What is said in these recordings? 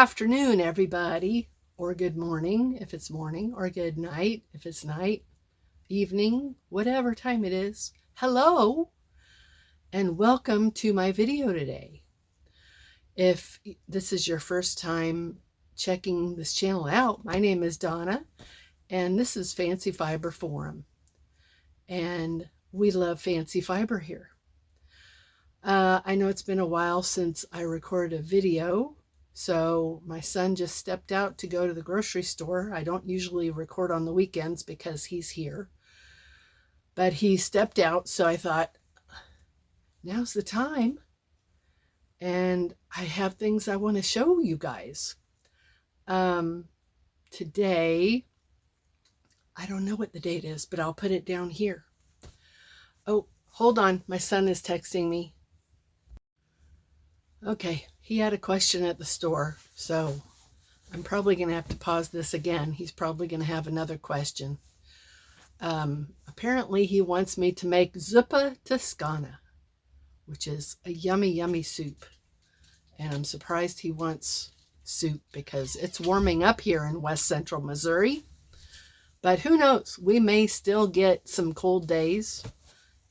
afternoon, everybody, or good morning if it's morning, or good night if it's night, evening, whatever time it is. Hello, and welcome to my video today. If this is your first time checking this channel out, my name is Donna, and this is Fancy Fiber Forum, and we love fancy fiber here. I know it's been a while since I recorded a video. So my son just stepped out to go to the grocery store. I don't usually record on the weekends because he's here. But he stepped out, so I thought, now's the time. And I have things I want to show you guys. Today, I don't know what the date is, but I'll put it down here. Oh, hold on. My son is texting me. Okay, he had a question at the store, so I'm probably going to have to pause this again. He's probably going to have another question. Apparently, he wants me to make zuppa toscana, which is a yummy, yummy soup. And I'm surprised he wants soup because it's warming up here in West Central Missouri. But who knows? We may still get some cold days,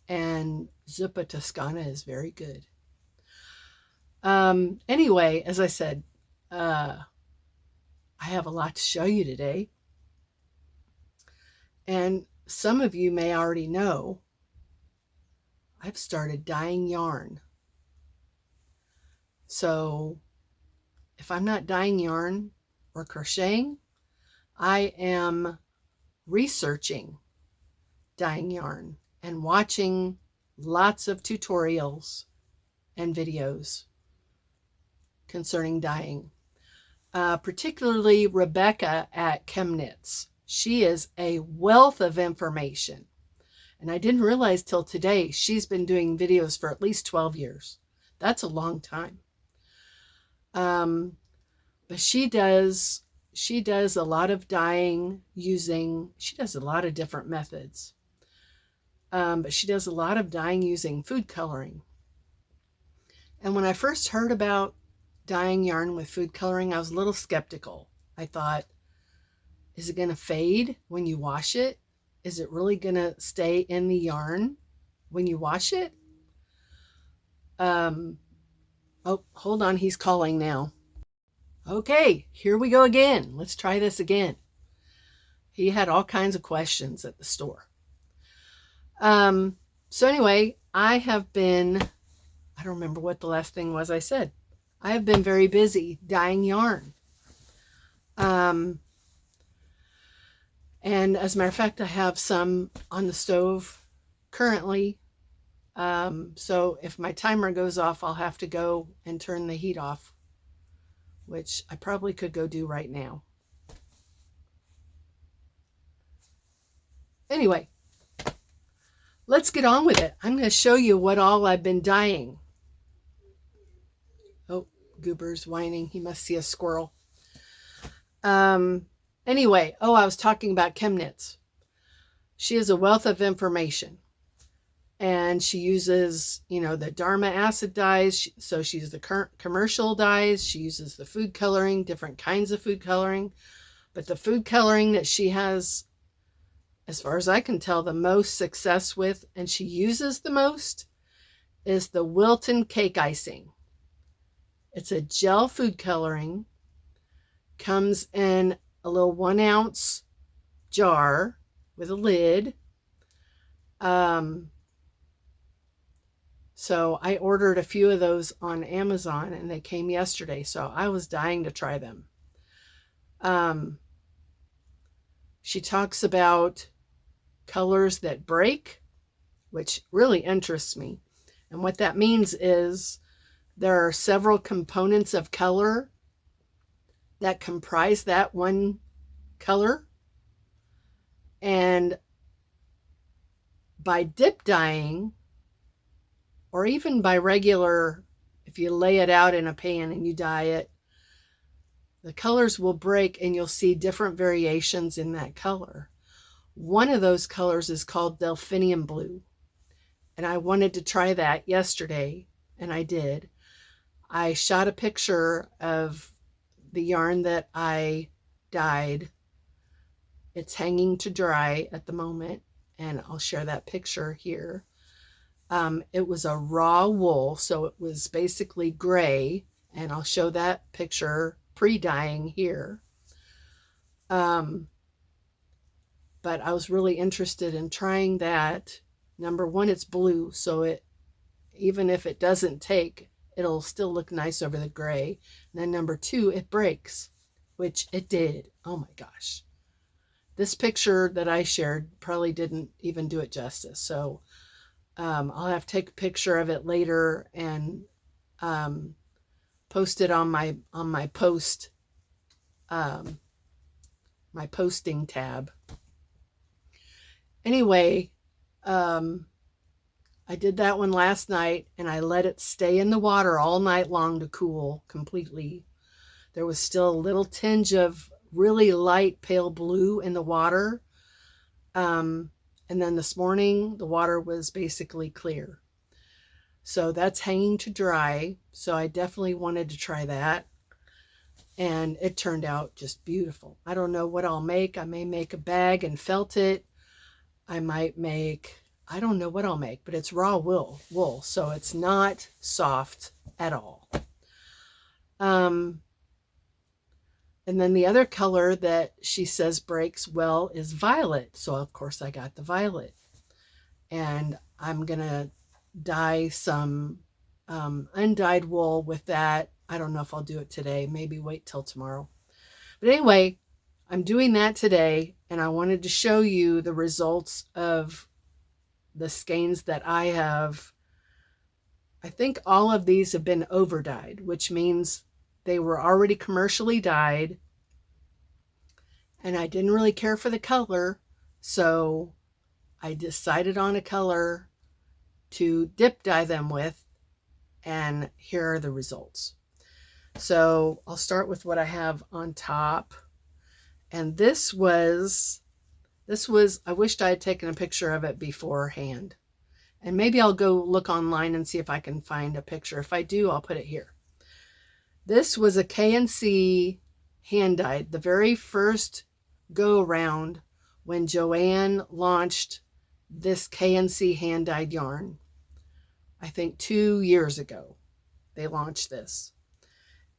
and zuppa toscana is very good. Anyway, as I said, I have a lot to show you today. And some of you may already know, I've started dyeing yarn. So if I'm not dyeing yarn or crocheting, I am researching dyeing yarn and watching lots of tutorials and videos concerning dyeing, particularly Rebecca at ChemKnits. She is a wealth of information, and I didn't realize till today she's been doing videos for at least 12 years. That's a long time. But she does a lot of dyeing she does a lot of different methods, but she does a lot of dyeing using food coloring. And when I first heard about dyeing yarn with food coloring, I was a little skeptical. I thought, is it going to fade when you wash it? Is it really going to stay in the yarn when you wash it? Oh, hold on. He's calling now. Okay, here we go again. Let's try this again. He had all kinds of questions at the store. So anyway, I don't remember what the last thing was I said. I have been very busy dyeing yarn. And as a matter of fact, I have some on the stove currently. So if my timer goes off, I'll have to go and turn the heat off, which I probably could go do right now. Anyway, let's get on with it. I'm going to show you what all I've been dyeing. Oh, Goober's whining. He must see a squirrel. Anyway, I was talking about ChemKnits. She has a wealth of information, and she uses, the Dharma acid dyes. So she uses the commercial dyes. She uses the food coloring, different kinds of food coloring. But the food coloring that she has, as far as I can tell, the most success with, and she uses the most, is the Wilton cake icing. It's a gel food coloring, comes in a little 1 ounce jar with a lid. So I ordered a few of those on Amazon, and they came yesterday, so I was dying to try them. She talks about colors that break, which really interests me. And what that means is there are several components of color that comprise that one color. And by dip dyeing, or even by regular, if you lay it out in a pan and you dye it, the colors will break and you'll see different variations in that color. One of those colors is called delphinium blue. And I wanted to try that yesterday, and I did. I shot a picture of the yarn that I dyed. It's hanging to dry at the moment, and I'll share that picture here. It was a raw wool, so it was basically gray, and I'll show that picture pre-dyeing here. But I was really interested in trying that. Number one, it's blue, so it, even if it doesn't take, it'll still look nice over the gray. And then number two, it breaks, which it did. Oh my gosh. This picture that I shared probably didn't even do it justice. So I'll have to take a picture of it later and post it on my post my posting tab. Anyway, I did that one last night, and I let it stay in the water all night long to cool completely. There was still a little tinge of really light pale blue in the water. And then this morning, the water was basically clear. So that's hanging to dry. So I definitely wanted to try that. And it turned out just beautiful. I don't know what I'll make. I may make a bag and felt it. I might make, I don't know what I'll make, but it's raw wool, so it's not soft at all. And then the other color that she says breaks well is violet. So of course I got the violet. And I'm going to dye some undyed wool with that. I don't know if I'll do it today. Maybe wait till tomorrow. But anyway, I'm doing that today. And I wanted to show you the results of the skeins that I have. I think all of these have been over dyed, which means they were already commercially dyed, and I didn't really care for the color, so I decided on a color to dip dye them with, and here are the results. So I'll start with what I have on top, and this was, I wished I had taken a picture of it beforehand, and maybe I'll go look online and see if I can find a picture. If I do, I'll put it here. This was a K&C hand dyed, the very first go around when Joanne launched this K&C hand dyed yarn. I think 2 years ago they launched this.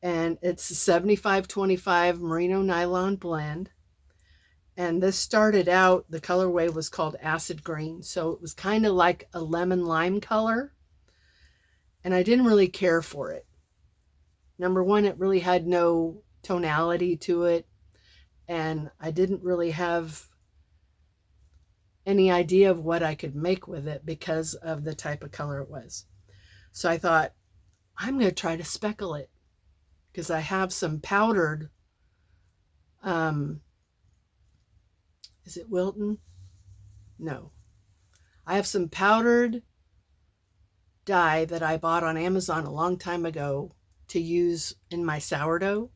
And it's a 75-25 merino nylon blend. And this started out, the colorway was called acid green. So it was kind of like a lemon lime color. And I didn't really care for it. Number one, it really had no tonality to it, and I didn't really have any idea of what I could make with it because of the type of color it was. So I thought, I'm going to try to speckle it, because I have some powdered, is it Wilton? No. I have some powdered dye that I bought on Amazon a long time ago to use in my sourdough.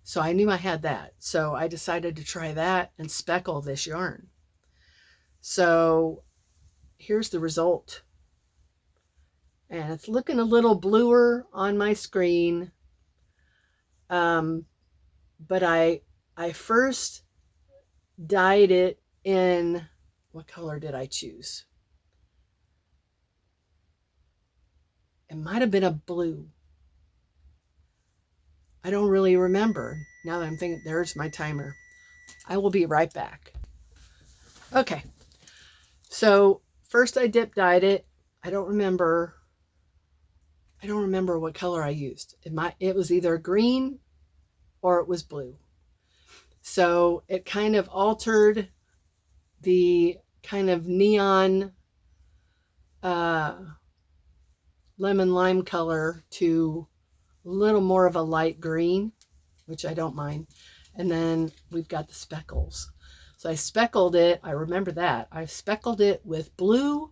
So I knew I had that. So I decided to try that and speckle this yarn. So here's the result. And it's looking a little bluer on my screen. But I first dyed it in, what color did I choose? It might have been a blue. I don't really remember. Now that I'm thinking, there's my timer. I will be right back. Okay. So first I dip dyed it. I don't remember what color I used. It was either green or it was blue. So it kind of altered the kind of neon lemon lime color to a little more of a light green, which I don't mind. And then we've got the speckles. So I speckled it. I remember that. I speckled it with blue,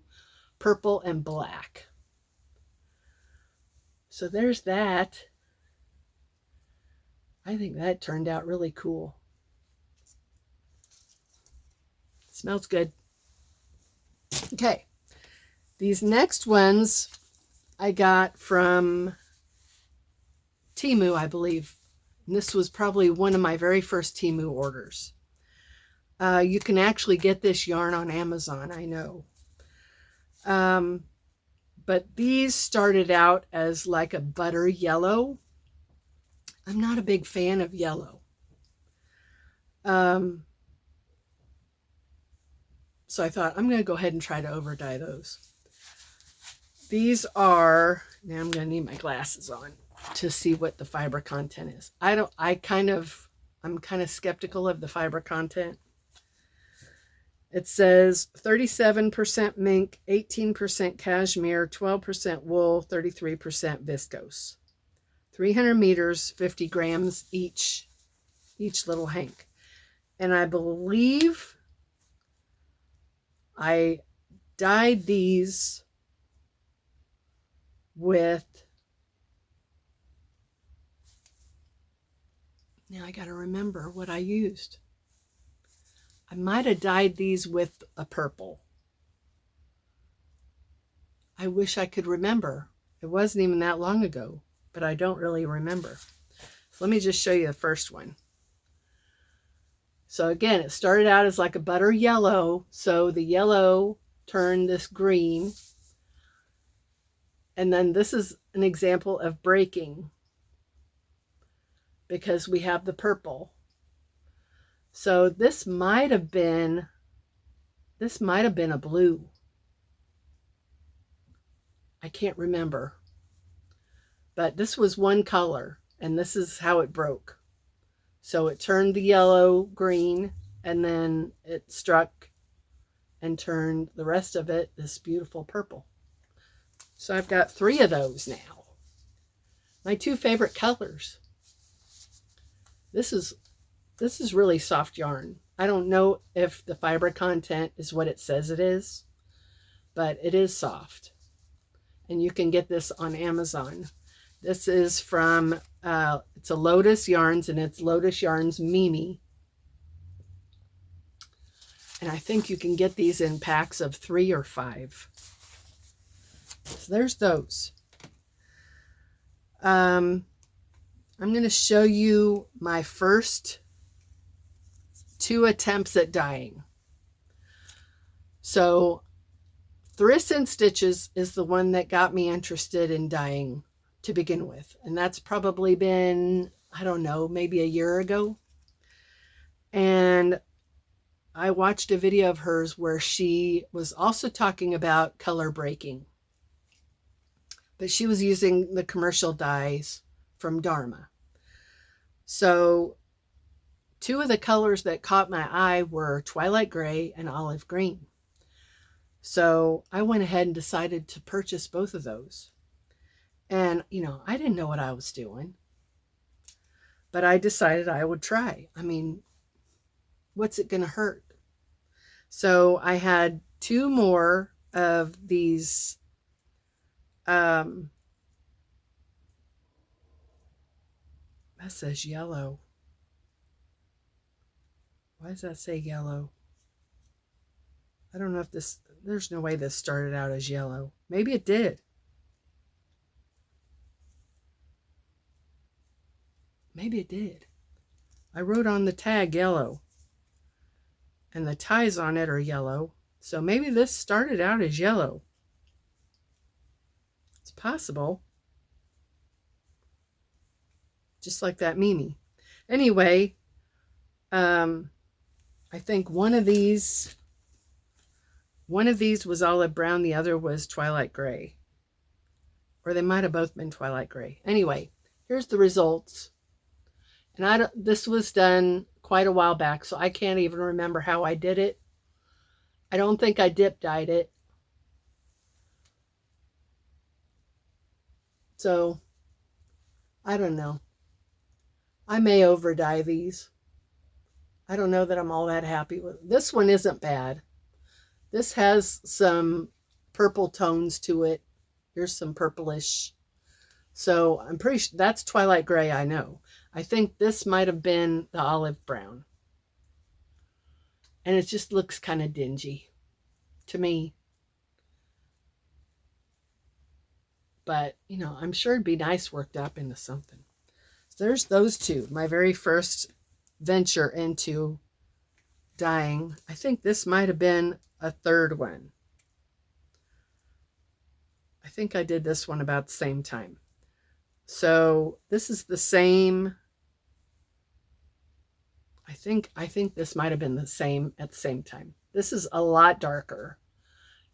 purple, and black. So there's that. I think that turned out really cool. Smells good. Okay. These next ones I got from Temu, I believe. And this was probably one of my very first Temu orders. You can actually get this yarn on Amazon, I know. But these started out as like a butter yellow. I'm not a big fan of yellow. So I thought I'm going to go ahead and try to over dye those. These are, now I'm going to need my glasses on to see what the fiber content is. I'm kind of skeptical of the fiber content. It says 37% mink, 18% cashmere, 12% wool, 33% viscose. 300 meters, 50 grams each little hank. And I believe I dyed these with, now I got to remember what I used. I might have dyed these with a purple. I wish I could remember. It wasn't even that long ago, but I don't really remember. So let me just show you the first one. So again, it started out as like a butter yellow. So the yellow turned this green. And then this is an example of breaking because we have the purple. So this might have been a blue. I can't remember. But this was one color, and this is how it broke. So it turned the yellow green, and then it struck and turned the rest of it this beautiful purple. So I've got 3 of those now. My 2 favorite colors. This is really soft yarn. I don't know if the fiber content is what it says it is, but it is soft. And you can get this on Amazon. This is from, it's a Lotus Yarns, and it's Lotus Yarns Mimi. And I think you can get these in packs of 3 or 5. So there's those. I'm going to show you my first 2 attempts at dyeing. So Thriss and Stitches is the one that got me interested in dyeing to begin with. And that's probably been, I don't know, maybe a year ago. And I watched a video of hers where she was also talking about color breaking. But she was using the commercial dyes from Dharma. So 2 of the colors that caught my eye were Twilight Gray and Olive Green. So I went ahead and decided to purchase both of those. And, you know, I didn't know what I was doing. But I decided I would try. I mean, what's it going to hurt? So I had 2 more of these that says yellow. Why does that say yellow? I don't know if this, there's no way this started out as yellow. Maybe it did. Maybe it did. I wrote on the tag yellow. And the ties on it are yellow. So maybe this started out as yellow. It's possible. Just like that Mimi. Anyway, I think one of these was olive brown, the other was twilight gray. Or they might have both been twilight gray. Anyway, here's the results. And this was done quite a while back, so I can't even remember how I did it. I don't think I dip dyed it. So, I don't know. I may over dye these. I don't know that I'm all that happy with it. This one isn't bad. This has some purple tones to it. Here's some purplish. So I'm pretty sure that's twilight gray, I know. I think this might have been the olive brown. And it just looks kind of dingy to me. But, you know, I'm sure it'd be nice worked up into something. So there's those two. My very first venture into dyeing. I think this might have been a third one. I think I did this one about the same time. So this is the same. I think this might have been the same at the same time. This is a lot darker.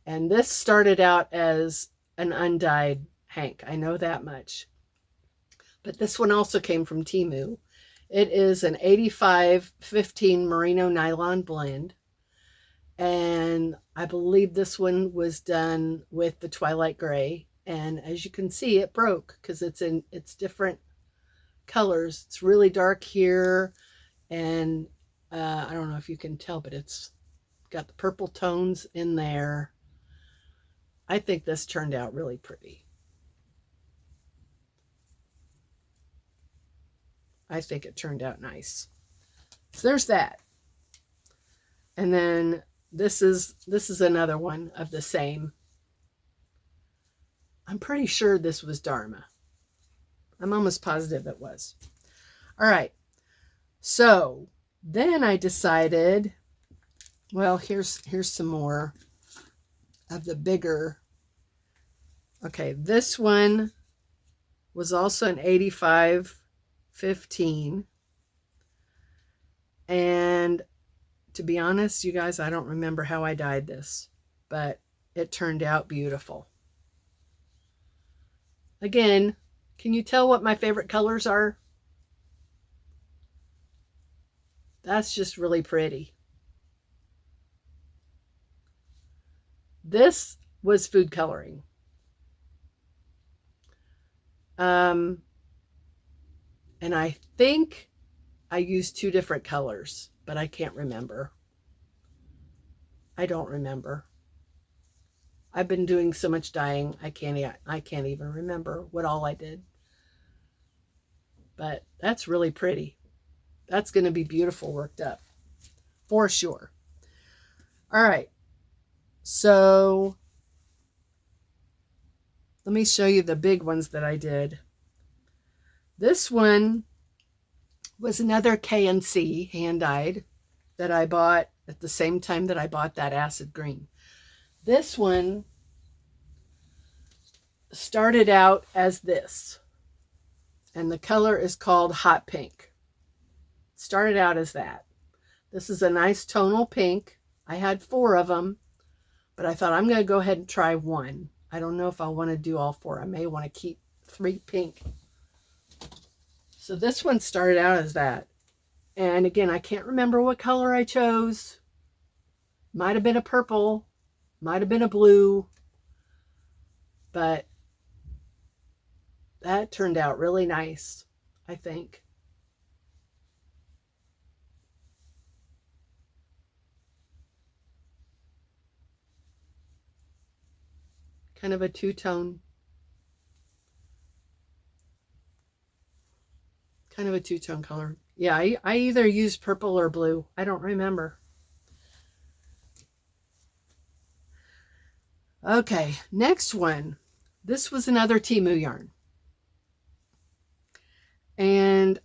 And this started out as an undyed hank. I know that much. But this one also came from Temu. It is an 85-15 merino nylon blend. And I believe this one was done with the Twilight Gray. And as you can see, it broke because it's different colors. It's really dark here. And I don't know if you can tell, but it's got the purple tones in there. I think this turned out really pretty. I think it turned out nice. So there's that. And then this is another one of the same. I'm pretty sure this was Dharma. I'm almost positive it was. All right. So then I decided, well, here's some more of the bigger. Okay, this one was also an 85-15. And to be honest, you guys, I don't remember how I dyed this, but it turned out beautiful. Again, can you tell what my favorite colors are? That's just really pretty. This was food coloring. And I think I used two different colors, but I can't remember. I don't remember. I've been doing so much dyeing, I can't even remember what all I did. But that's really pretty. That's going to be beautiful worked up, for sure. All right. So let me show you the big ones that I did. This one was another K&C hand-dyed that I bought at the same time that I bought that acid green. This one started out as this, and the color is called Hot Pink. Started out as that. This is a nice tonal pink. I had 4 of them, but I thought I'm going to go ahead and try one. I don't know if I want to do all 4. I may want to keep 3 pink. So this one started out as that. And again, I can't remember what color I chose. Might have been a purple, might have been a blue, but that turned out really nice, I think. Kind of a two-tone. Kind of a two-tone color. Yeah, I either used purple or blue. I don't remember. Okay, next one. This was another Temu yarn. And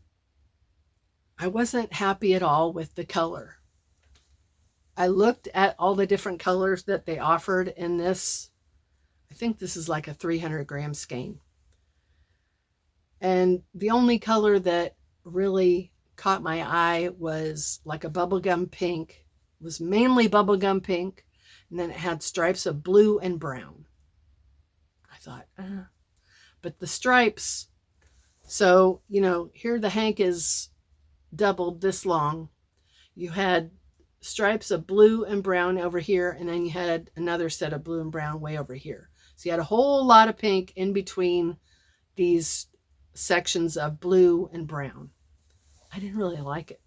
I wasn't happy at all with the color. I looked at all the different colors that they offered in this. I think this is like a 300-gram skein. And the only color that really caught my eye was like a bubblegum pink. It was mainly bubblegum pink. And then it had stripes of blue and brown. I thought, but the stripes, so, you know, here the hank is doubled this long. You had stripes of blue and brown over here, and then you had another set of blue and brown way over here. So you had a whole lot of pink in between these sections of blue and brown. I didn't really like it.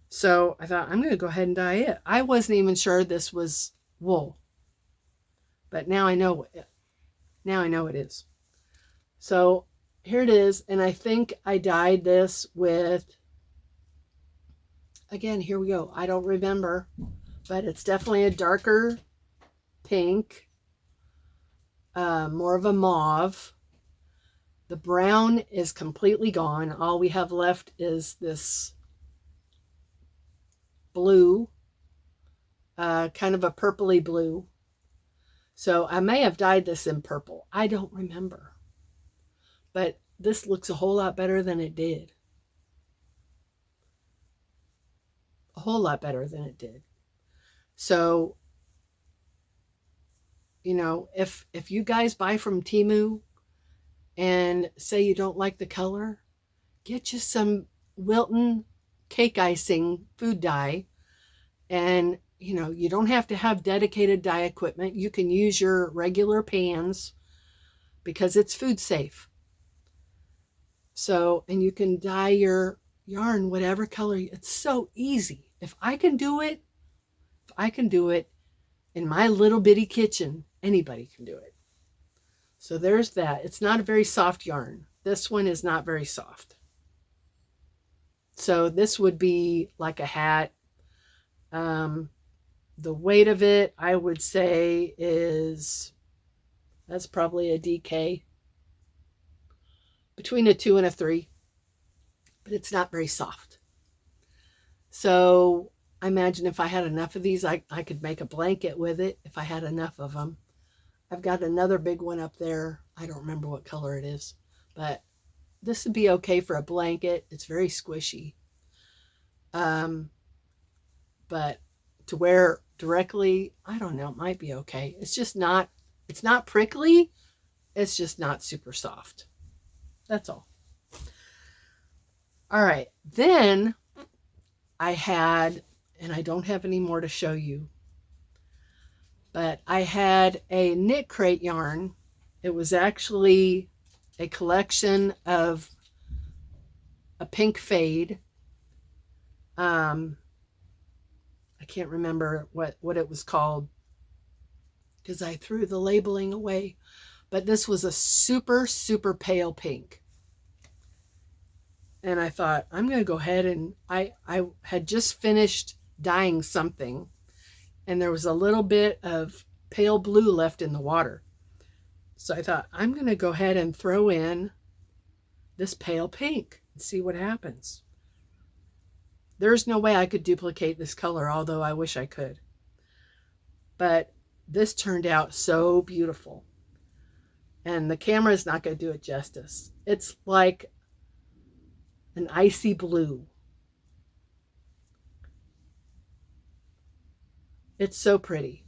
So I thought, I'm going to go ahead and dye it. I wasn't even sure this was wool, but now I know it. Now I know it is. So here it is. And I think I dyed this with, again, here we go. I don't remember, but it's definitely a darker pink, more of a mauve. The brown is completely gone. All we have left is this blue, kind of a purpley blue. So I may have dyed this in purple. I don't remember. But this looks a whole lot better than it did. A whole lot better than it did. So, you know, if you guys buy from Temu and say you don't like the color, get you some Wilton cake icing food dye. And, you know, you don't have to have dedicated dye equipment. You can use your regular pans because it's food safe. So, and you can dye your yarn whatever color. It's so easy. If I can do it in my little bitty kitchen, anybody can do it. So there's that. It's not a very soft yarn. This one is not very soft. So this would be like a hat. The weight of it, I would say, that's probably a DK. Between a 2 and a 3. But it's not very soft. So I imagine if I had enough of these, I could make a blanket with it if I had enough of them. I've got another big one up there. I don't remember what color it is, but this would be okay for a blanket. It's very squishy. But to wear directly, I don't know, it might be okay. It's not prickly. It's just not super soft. That's all. All right. Then I had, and I don't have any more to show you, but I had a knit crate yarn. It was actually a collection of a pink fade. I can't remember what it was called because I threw the labeling away. But this was a super, super pale pink. And I thought, I'm going to go ahead and I had just finished dyeing something. And there was a little bit of pale blue left in the water. So I thought, I'm going to go ahead and throw in this pale pink and see what happens. There's no way I could duplicate this color, although I wish I could. But this turned out so beautiful. And the camera is not going to do it justice. It's like an icy blue. It's so pretty.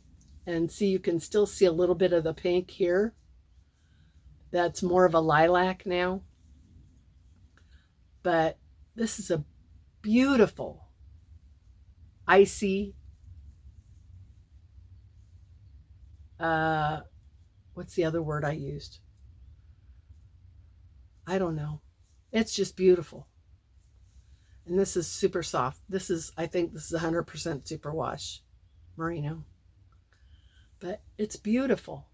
And see, you can still see a little bit of the pink here. That's more of a lilac now. But this is a beautiful, icy, what's the other word I used? I don't know. It's just beautiful. And this is super soft. I think this is 100% superwash merino. But it's beautiful.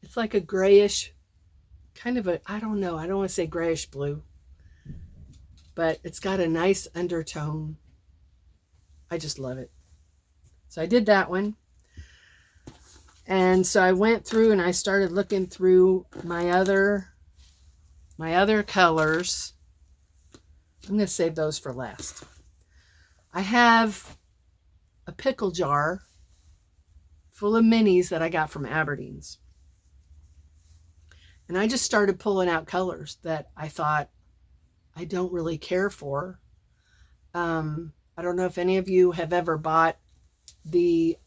It's like a grayish, kind of I don't know, I don't want to say grayish blue. But it's got a nice undertone. I just love it. So I did that one. And so I went through and I started looking through my other colors. I'm going to save those for last. I have a pickle jar full of minis that I got from Aberdeen's. And I just started pulling out colors that I thought I don't really care for. I don't know if any of you have ever bought the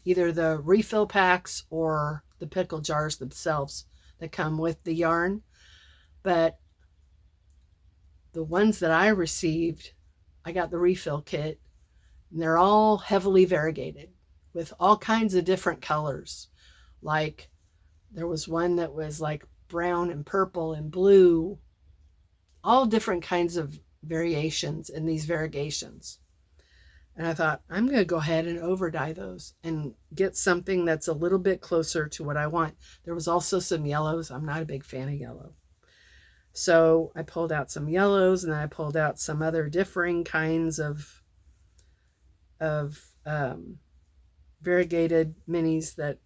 either the refill packs or the pickle jars themselves that come with the yarn, but the ones that I received, I got the refill kit, and they're all heavily variegated with all kinds of different colors. Like there was one that was like brown and purple and blue, all different kinds of variations in these variegations. And I thought, I'm going to go ahead and over dye those and get something that's a little bit closer to what I want. There was also some yellows. I'm not a big fan of yellow. So I pulled out some yellows, and then I pulled out some other differing kinds of variegated minis that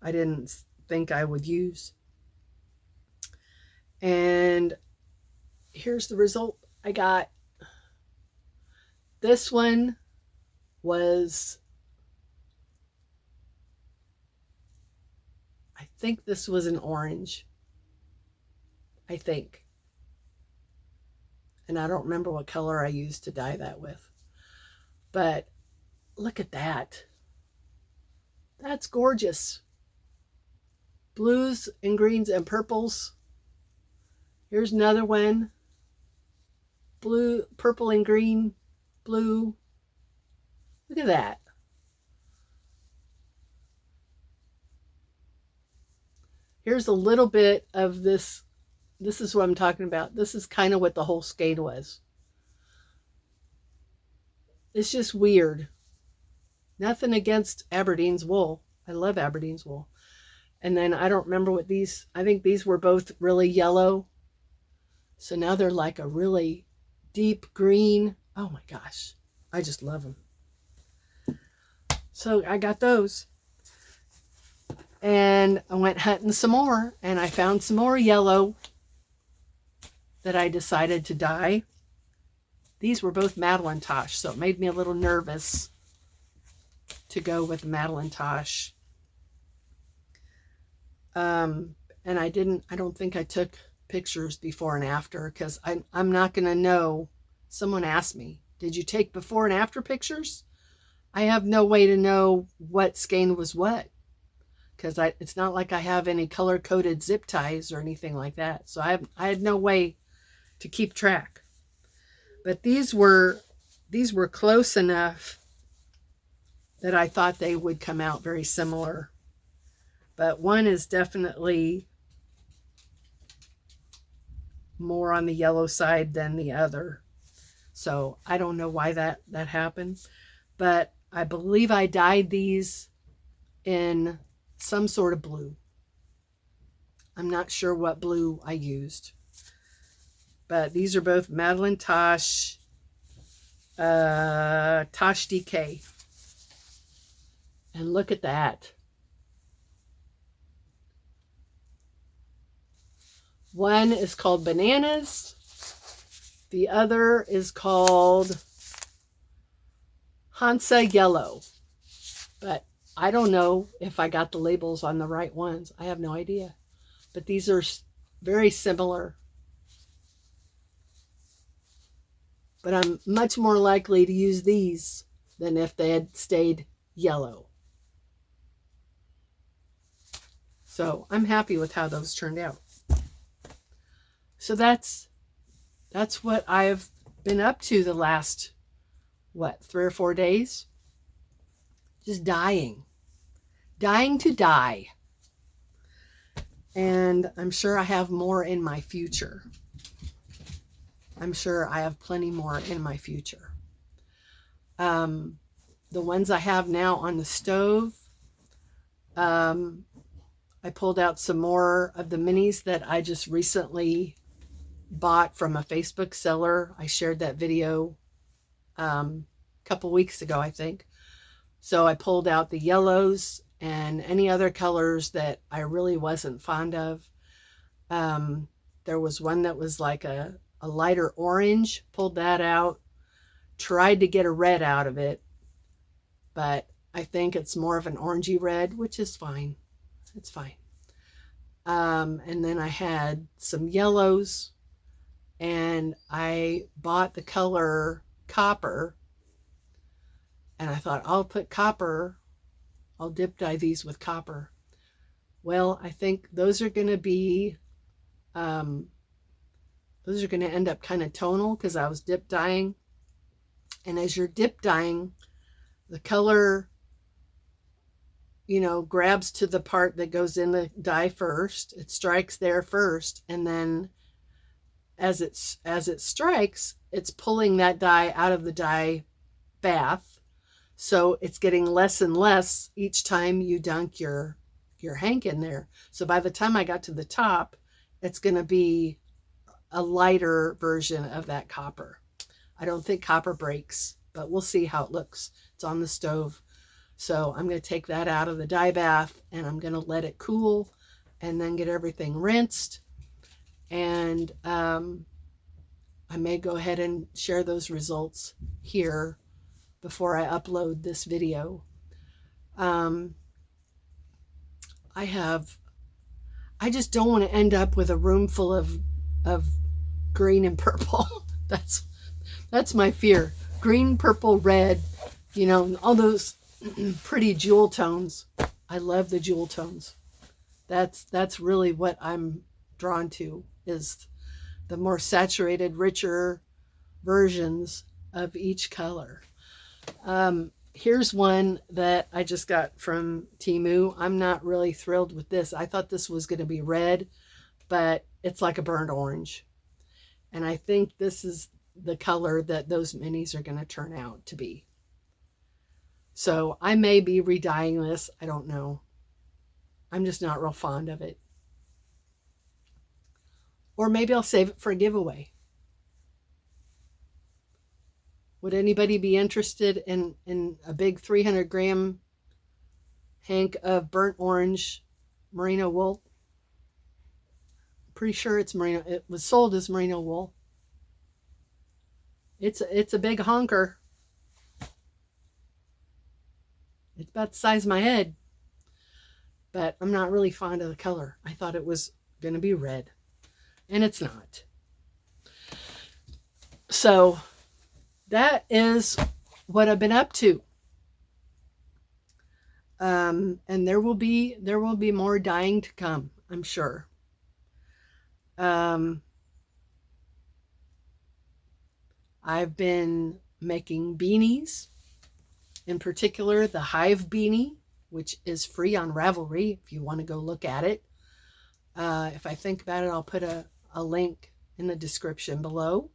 I didn't think I would use. And here's the result I got. This one was, I think this was an orange. I think. And I don't remember what color I used to dye that with. But look at that. That's gorgeous. Blues and greens and purples. Here's another one. Blue, purple and green, blue. Look at that. Here's a little bit of this. This is what I'm talking about. This is kind of what the whole skein was. It's just weird. Nothing against Aberdeen's wool. I love Aberdeen's wool. And then I don't remember what these, I think these were both really yellow. So now they're like a really deep green. Oh my gosh. I just love them. So I got those. And I went hunting some more, and I found some more yellow that I decided to dye. These were both Madeline Tosh, so it made me a little nervous to go with Madeline Tosh. And I don't think I took pictures before and after, because I'm not going to know. Someone asked me, did you take before and after pictures? I have no way to know what skein was what, because it's not like I have any color-coded zip ties or anything like that. So I had no way to keep track. But these were close enough that I thought they would come out very similar. But one is definitely more on the yellow side than the other. So I don't know why that happened. But I believe I dyed these in some sort of blue. I'm not sure what blue I used. But these are both Madeline Tosh, Tosh DK. And look at that. One is called Bananas. The other is called Hansa Yellow. But I don't know if I got the labels on the right ones. I have no idea. But these are very similar. But I'm much more likely to use these than if they had stayed yellow. So I'm happy with how those turned out. So that's what I've been up to the last, 3 or 4 days? Just dying to dye. And I'm sure I have more in my future. I'm sure I have plenty more in my future. The ones I have now on the stove, I pulled out some more of the minis that I just recently bought from a Facebook seller. I shared that video a couple weeks ago, I think. So I pulled out the yellows and any other colors that I really wasn't fond of. There was one that was like a lighter orange, pulled that out, tried to get a red out of it, but I think it's more of an orangey red, which is fine. It's fine. And then I had some yellows, and I bought the color copper, and I thought I'll put copper, I'll dip dye these with copper. Well, I think those are going to be, those are going to end up kind of tonal because I was dip dyeing. And as you're dip dyeing, the color, grabs to the part that goes in the dye first. It strikes there first, and then as it strikes, it's pulling that dye out of the dye bath. So it's getting less and less each time you dunk your hank in there. So by the time I got to the top, it's going to be a lighter version of that copper. I don't think copper breaks, but we'll see how it looks. It's on the stove. So I'm going to take that out of the dye bath, and I'm going to let it cool and then get everything rinsed. And I may go ahead and share those results here before I upload this video. I just don't want to end up with a room full of green and purple. That's my fear. Green, purple, red, you know, all those pretty jewel tones. I love the jewel tones. That's really what I'm drawn to, is the more saturated, richer versions of each color. Here's one that I just got from Temu. I'm not really thrilled with this. I thought this was going to be red, but it's like a burnt orange. And I think this is the color that those minis are going to turn out to be. So I may be re-dyeing this. I don't know. I'm just not real fond of it. Or maybe I'll save it for a giveaway. Would anybody be interested in a big 300-gram hank of burnt orange merino wool? Pretty sure it's merino. It was sold as merino wool. It's a big honker. It's about the size of my head. But I'm not really fond of the color. I thought it was going to be red. And it's not. So that is what I've been up to. And there will be more dyeing to come, I'm sure. I've been making beanies, in particular the Hive beanie, which is free on Ravelry if you want to go look at it. If I think about it, I'll put a link in the description below.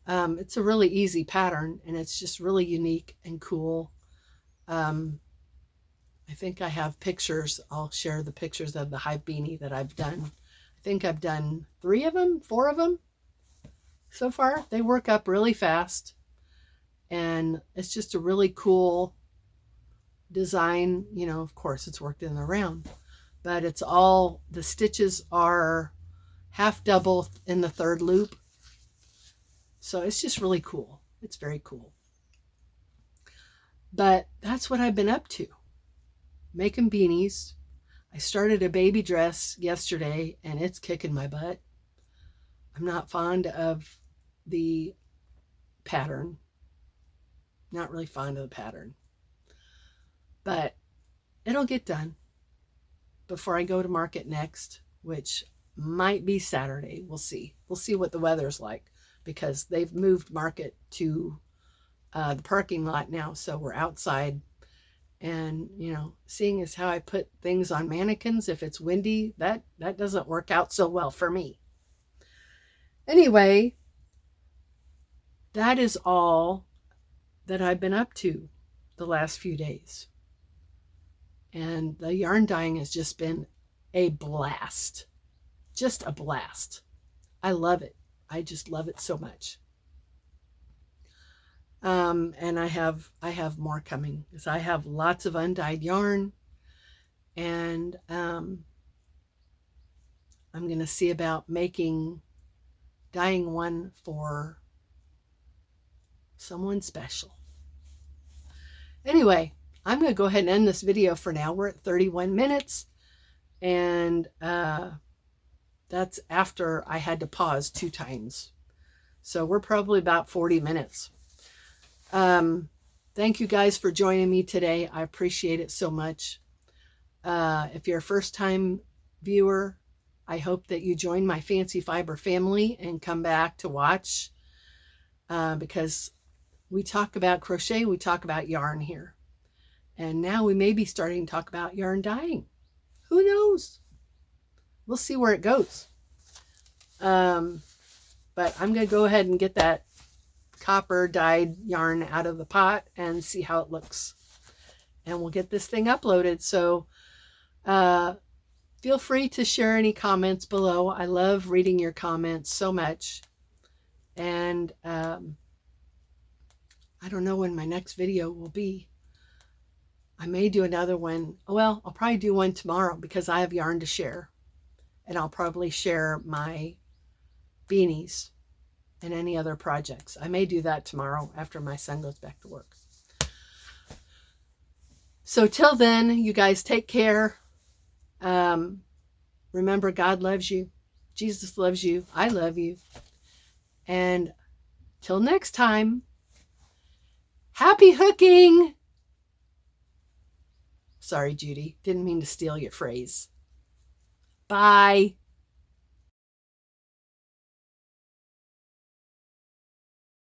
It's a really easy pattern, and it's just really unique and cool. I think I have pictures. I'll share the pictures of the Hive beanie that I've done. I think I've done 4 of them so far. They work up really fast, and it's just a really cool design. You know, of course, it's worked in the round, but it's all, the stitches are half double in the 3rd loop. So it's just really cool. It's very cool. But that's what I've been up to. Making beanies. I started a baby dress yesterday, and it's kicking my butt. I'm not fond of the pattern. Not really fond of the pattern. But it'll get done before I go to market next, which might be Saturday. We'll see. We'll see what the weather's like, because they've moved market to the parking lot now. So we're outside. And, you know, seeing as how I put things on mannequins, if it's windy, that doesn't work out so well for me. Anyway, that is all that I've been up to the last few days. And the yarn dyeing has just been a blast. Just a blast. I love it. I just love it so much. And I have more coming, because I have lots of undyed yarn, and I'm going to see about dyeing one for someone special. Anyway, I'm going to go ahead and end this video for now. We're at 31 minutes, and that's after I had to pause 2 times. So we're probably about 40 minutes. Thank you guys for joining me today. I appreciate it so much. If you're a first-time viewer, I hope that you join my Fancy Fiber family and come back to watch, because we talk about crochet, we talk about yarn here. And now we may be starting to talk about yarn dyeing. Who knows? We'll see where it goes. But I'm going to go ahead and get that copper dyed yarn out of the pot and see how it looks. And we'll get this thing uploaded. So feel free to share any comments below. I love reading your comments so much. And I don't know when my next video will be. I may do another one. Well, I'll probably do one tomorrow, because I have yarn to share. and I'll probably share my beanies and any other projects. I may do that tomorrow after my son goes back to work. So till then, you guys take care. Remember, God loves you. Jesus loves you. I love you. And till next time, happy hooking. Sorry, Judy. Didn't mean to steal your phrase. Bye.